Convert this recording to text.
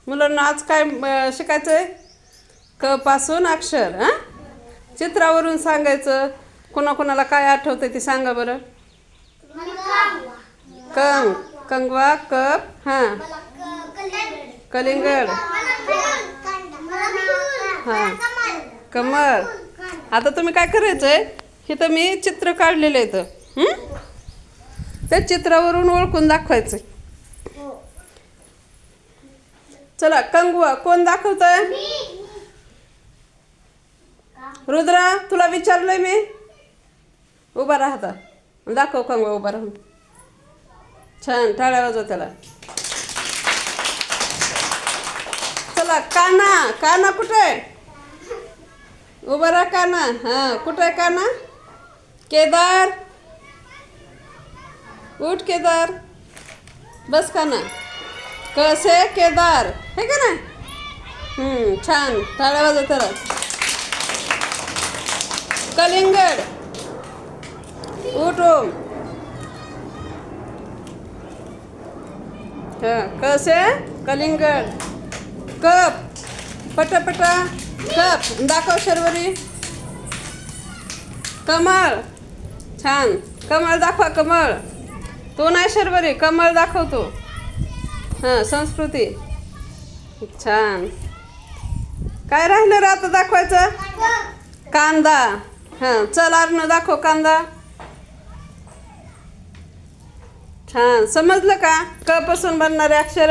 मुलांना आज काय शिकायचं आहे? क पासून अक्षर. हां, चित्रावरून सांगायचं. कोणाकोणाला काय आठवतं ते सांगा बरं. कंग, कंगवा, कप, हां, कलिंगड, हां, कमळ. आता तुम्ही काय करायचं आहे? इथं मी चित्र काढलेलं आहे. त्या चित्रावरून ओळखून दाखवायचं. चला, कंगवा कोण दाखवतंय? रुद्रा, तुला विचारलंय मी. उभा राहता, दाखव कंगवा उभा राहून. छान, टाळ्या वाजव त्याला. चला, काना, काना कुठे आहे? उभा राहा काना. हां, कुठे आहे काना? केदार, उठ केदार, बस काना. कसे केदार, हे का ना? छान, टाळ्या वाजव त्याला. कलिंगड, उठ ओम. हां, कसे कलिंगड. कप, पटापटा कप, दाखव शर्वरी. कमळ, छान, कमळ दाखवा. कमळ, तो नाही शर्वरी, कमळ दाखवतो. हां, संस्कृती, छान. काय राहिलं रे आता दाखवायचं? कांदा. हां, चल आर्ण दाखव कांदा. छान, समजलं का? क पासून बनणारे अक्षर.